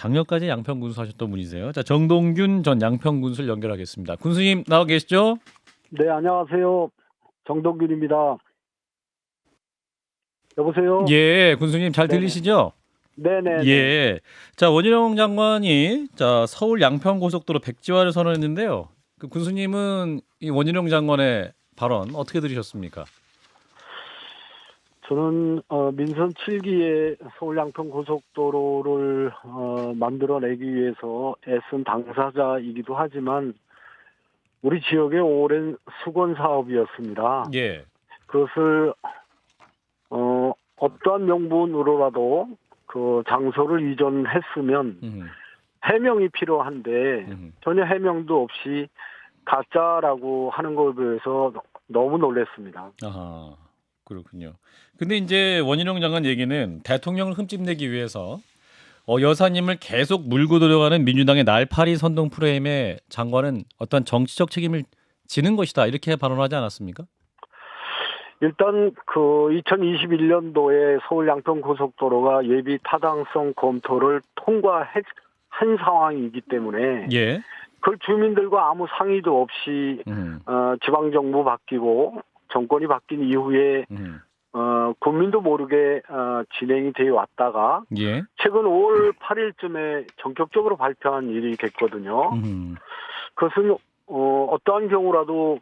작년까지 양평 군수 하셨던 분이세요. 자, 정동균 전 양평 군수를 연결하겠습니다. 군수님 나와 계시죠? 네, 안녕하세요. 정동균입니다. 여보세요? 예, 군수님 잘 네네. 들리시죠? 네네. 예. 자, 원희룡 장관이 서울 양평 고속도로 백지화를 선언했는데요. 그 군수님은 이 원희룡 장관의 발언 어떻게 들으셨습니까? 저는 민선 7기의 서울 양평 고속도로를 만들어내기 위해서 애쓴 당사자이기도 하지만 우리 지역의 오랜 수건 사업이었습니다. 예. 그것을 어떠한 명분으로라도 그 장소를 이전했으면 해명이 필요한데 전혀 해명도 없이 가짜라고 하는 것에 대해서 너무 놀랐습니다. 아하, 그렇군요. 근데 이제 원희룡 장관 얘기는 대통령을 흠집내기 위해서 여사님을 계속 물고 들어가는 민주당의 날파리 선동 프레임에 장관은 어떤 정치적 책임을 지는 것이다 이렇게 발언하지 않았습니까? 일단 그 2021년도에 서울 양평 고속도로가 예비 타당성 검토를 통과한 상황이기 때문에 예. 그 주민들과 아무 상의도 없이 지방 정부 바뀌고 정권이 바뀐 이후에 국민도 모르게 진행이 되어 왔다가 예. 최근 5월 8일쯤에 전격적으로 발표한 일이 됐거든요. 그것은 어떠한 경우라도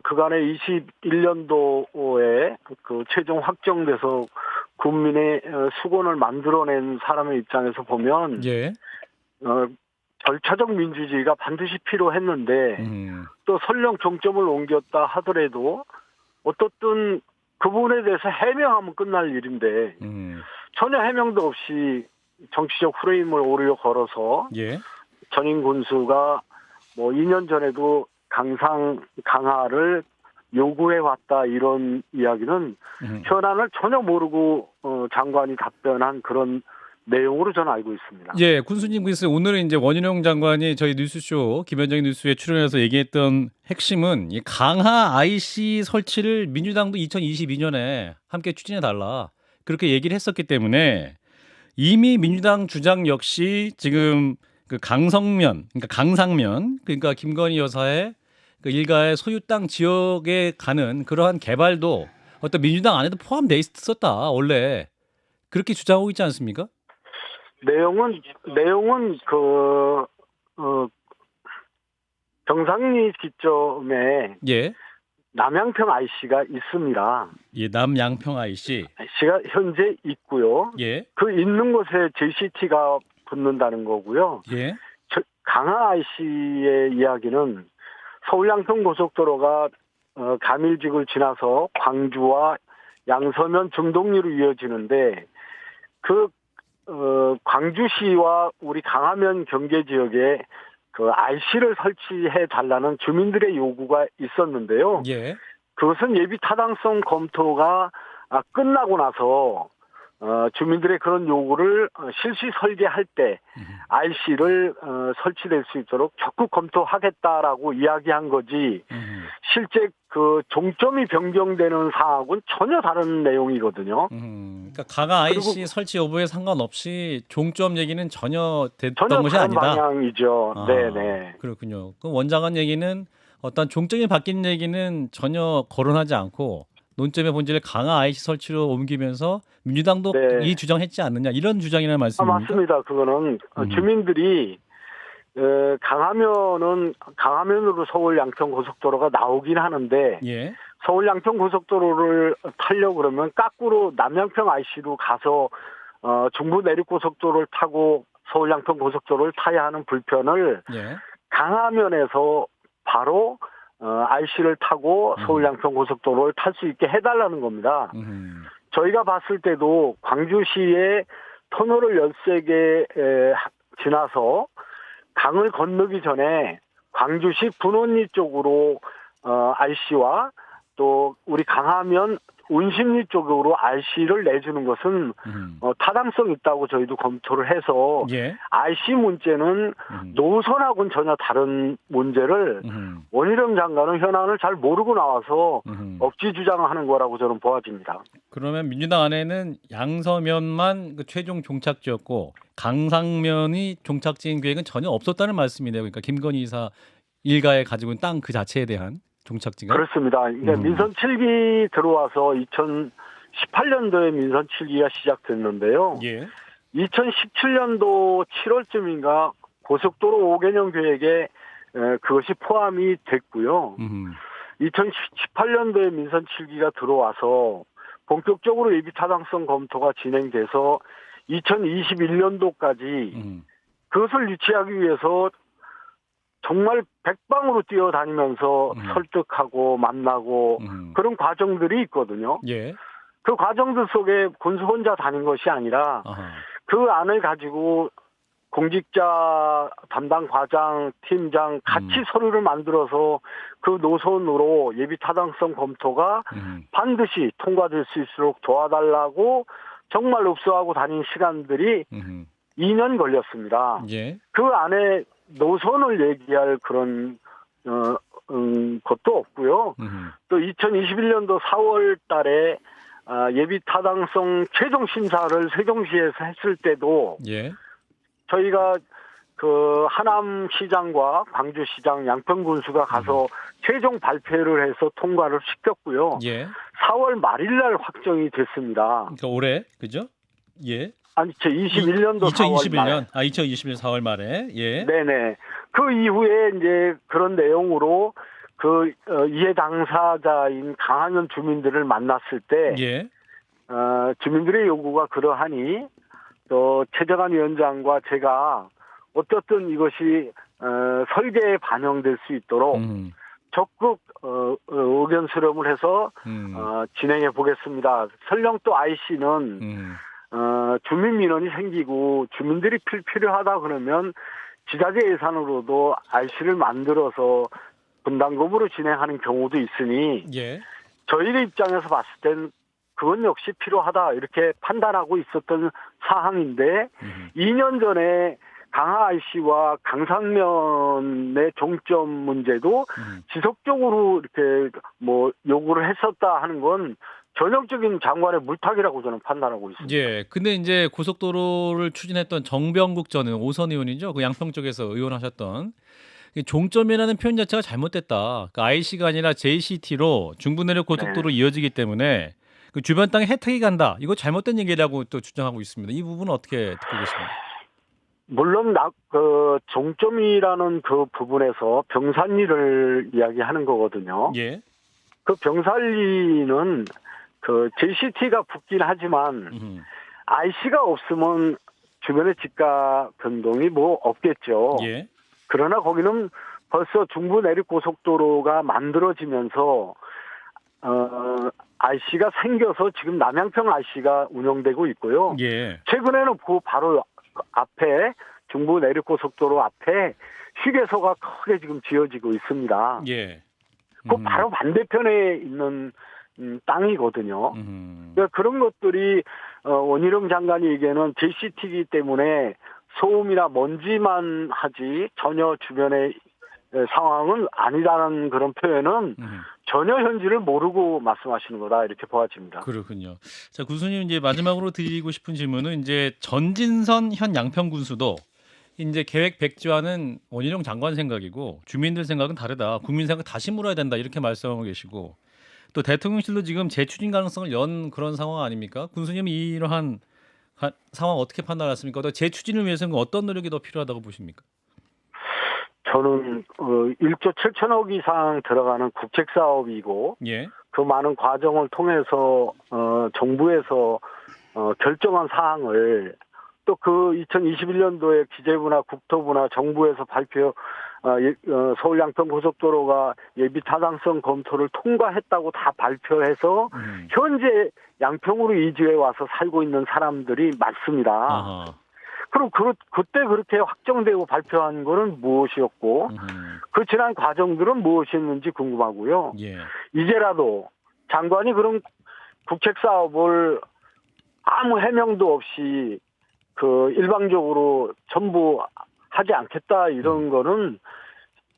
그간에 21년도에 그 최종 확정돼서 국민의 수건을 만들어낸 사람의 입장에서 보면 예. 절차적 민주주의가 반드시 필요했는데 또 설령 종점을 옮겼다 하더라도 어떻든 그 부분에 대해서 해명하면 끝날 일인데 전혀 해명도 없이 정치적 프레임을 오히려 걸어서 예. 전임 군수가 뭐 2년 전에도 강하를 요구해 왔다 이런 이야기는 현안을 전혀 모르고 장관이 답변한 그런 내용으로 저는 알고 있습니다. 예, 군수님 글쎄 오늘은 이제 원희룡 장관이 저희 뉴스쇼 김현정의 뉴스에 출연해서 얘기했던 핵심은 이 강하 IC 설치를 민주당도 2022년에 함께 추진해 달라 그렇게 얘기를 했었기 때문에 이미 민주당 주장 역시 지금 그 강성면 그러니까 강상면 그러니까 김건희 여사의 그 일가의 소유 땅 지역에 가는 그러한 개발도 어떤 민주당 안에도 포함돼 있었다 원래 그렇게 주장하고 있지 않습니까? 내용은 정상리 기점에 예. 남양평 IC가 있습니다. 예, 남양평 IC. IC가 현재 있고요. 예. 그 있는 곳에 JCT가 붙는다는 거고요. 예. 강하 IC의 이야기는 서울 양평 고속도로가 가밀직을 지나서 광주와 양서면 정동리로 이어지는데 그 광주시와 우리 강화면 경계 지역에 그 IC를 설치해 달라는 주민들의 요구가 있었는데요. 예. 그것은 예비 타당성 검토가 끝나고 나서 주민들의 그런 요구를 실시 설계할 때 IC를 설치될 수 있도록 적극 검토하겠다라고 이야기한 거지 실제 그 종점이 변경되는 사항은 전혀 다른 내용이거든요. 그러니까 강화 IC 설치 여부에 상관없이 종점 얘기는 전혀 됐던 것이 다른 아니다. 방향이죠. 네네. 그렇군요. 그럼 원장관 얘기는 어떤 종점이 바뀐 얘기는 전혀 거론하지 않고 논점의 본질을 강화 IC 설치로 옮기면서 민주당도 네. 이 주장했지 않느냐 이런 주장이라는 말씀입니까? 맞습니다. 그거는 주민들이 강화면으로 서울 양평 고속도로가 나오긴 하는데 예. 서울 양평 고속도로를 타려고 그러면 거꾸로 남양평 IC로 가서 중부 내륙 고속도로를 타고 서울 양평 고속도로를 타야 하는 불편을 예. 강화면에서 바로 IC를 타고 서울 양평 고속도로를 탈 수 있게 해달라는 겁니다. 저희가 봤을 때도 광주시의 터널을 13개 지나서 강을 건너기 전에 광주시 분원리 쪽으로 IC와 또 우리 강화면 운심리 쪽으로 RC를 내주는 것은 타당성 있다고 저희도 검토를 해서 예. RC 문제는 노선하고는 전혀 다른 문제를 원희룡 장관은 현안을 잘 모르고 나와서 억지 주장하는 거라고 저는 보아집니다. 그러면 민주당 안에는 양서면만 그 최종 종착지였고 강상면이 종착지인 계획은 전혀 없었다는 말씀이네요. 그러니까 김건희 이사 일가에 가지고 있는 땅 그 자체에 대한 종착지가 그렇습니다. 그러니까 민선 7기 들어와서 2018년도에 민선 7기가 시작됐는데요. 예. 2017년도 7월쯤인가 고속도로 5개년 계획에 그것이 포함이 됐고요. 2018년도에 민선 7기가 들어와서 본격적으로 예비 타당성 검토가 진행돼서 2021년도까지 그것을 유치하기 위해서 정말 백방으로 뛰어다니면서 설득하고 만나고 그런 과정들이 있거든요. 예. 그 과정들 속에 군수 혼자 다닌 것이 아니라 그 안을 가지고 공직자 담당 과장, 팀장 같이 서류를 만들어서 그 노선으로 예비 타당성 검토가 반드시 통과될 수 있도록 도와달라고 정말 읍소하고 다닌 시간들이 2년 걸렸습니다. 예. 그 안에 노선을 얘기할 그런 것도 없고요. 또 2021년도 4월 달에 예비 타당성 최종 심사를 세종시에서 했을 때도 예. 저희가 그 하남시장과 광주시장 양평군수가 가서 최종 발표를 해서 통과를 시켰고요. 예. 4월 말일 날 확정이 됐습니다. 그러니까 올해 그죠? 예. 아니, 21년도 2021년. 4월 말. 2021년 4월 말에. 예. 네네. 그 이후에 이제 그런 내용으로 그 이해 당사자인 강화면 주민들을 만났을 때 예. 주민들의 요구가 그러하니 또 최재관 위원장과 제가 어떻든 이것이 설계에 반영될 수 있도록 적극 의견 수렴을 해서 진행해 보겠습니다. 설령 또 IC는 주민 민원이 생기고 주민들이 필요하다 그러면 지자체 예산으로도 IC를 만들어서 분담금으로 진행하는 경우도 있으니 예. 저희의 입장에서 봤을 땐 그건 역시 필요하다 이렇게 판단하고 있었던 사항인데 2년 전에 강하 IC와 강상면의 종점 문제도 지속적으로 이렇게 뭐 요구를 했었다 하는 건 전형적인 장관의 물타기라고 저는 판단하고 있습니다. 예. 근데 이제 고속도로를 추진했던 정병국 전 의원, 오선 의원이죠. 그 양평 쪽에서 의원하셨던 이 종점이라는 표현 자체가 잘못됐다. 그러니까 IC가 아니라 JCT로 중부내륙 고속도로 이어지기 때문에 그 주변 땅에 혜택이 간다. 이거 잘못된 얘기라고 또 주장하고 있습니다. 이 부분은 어떻게 듣고 계십니까? 물론 그 종점이라는 그 부분에서 병산리를 이야기하는 거거든요. 예. 그 병산리는 그 JCT가 붙긴 하지만 IC가 없으면 주변의 집가 변동이 뭐 없겠죠. 예. 그러나 거기는 벌써 중부 내륙 고속도로가 만들어지면서 IC가 생겨서 지금 남양평 IC가 운영되고 있고요. 예. 최근에는 그 바로 앞에 중부 내륙 고속도로 앞에 휴게소가 크게 지금 지어지고 있습니다. 예. 그 바로 반대편에 있는 땅이거든요. 그러니까 그런 것들이 원희룡 장관이 얘기하는 JCT이기 때문에 소음이나 먼지만 하지 전혀 주변의 상황은 아니다라는 그런 표현은 전혀 현지를 모르고 말씀하시는 거다 이렇게 보아집니다. 그렇군요. 자, 군수님 이제 마지막으로 드리고 싶은 질문은 이제 전진선 현 양평 군수도 이제 계획 백지화는 원희룡 장관 생각이고 주민들 생각은 다르다. 국민 생각 다시 물어야 된다 이렇게 말씀하고 계시고 또 대통령실도 지금 재추진 가능성을 연 그런 상황 아닙니까? 군수님 이러한 상황 어떻게 판단하십니까? 또 재추진을 위해서는 어떤 노력이 더 필요하다고 보십니까? 저는 1조 7천억 이상 들어가는 국책 사업이고 예. 그 많은 과정을 통해서 정부에서 결정한 사항을 또 그 2021년도에 기재부나 국토부나 정부에서 발표 서울 양평 고속도로가 예비 타당성 검토를 통과했다고 다 발표해서 현재 양평으로 이주해 와서 살고 있는 사람들이 많습니다. 아하. 그럼 그때 그렇게 확정되고 발표한 거는 무엇이었고 그 지난 과정들은 무엇이었는지 궁금하고요. 예. 이제라도 장관이 그럼 국책 사업을 아무 해명도 없이 그 일방적으로 전부 하지 않겠다 이런 거는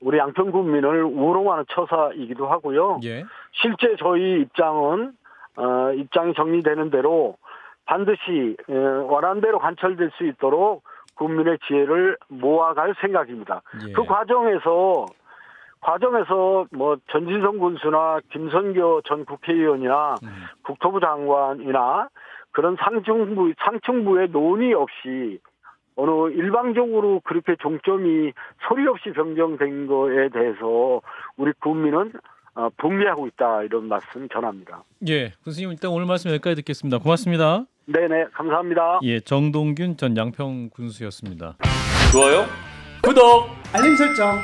우리 양평 국민을 우롱하는 처사이기도 하고요. 예. 실제 저희 입장이 정리되는 대로 반드시 원안대로 관철될 수 있도록 국민의 지혜를 모아갈 생각입니다. 예. 그 과정에서 뭐 전진성 군수나 김선교 전 국회의원이나 국토부 장관이나 그런 상층부의 논의 없이 어느 일방적으로 그렇게 종점이 소리 없이 변경된 거에 대해서 우리 국민은 분개하고 있다 이런 말씀 전합니다. 예, 교수님 일단 오늘 말씀 여기까지 듣겠습니다. 고맙습니다. 네네 감사합니다. 예, 정동균 전 양평 군수였습니다. 좋아요, 구독, 알림 설정.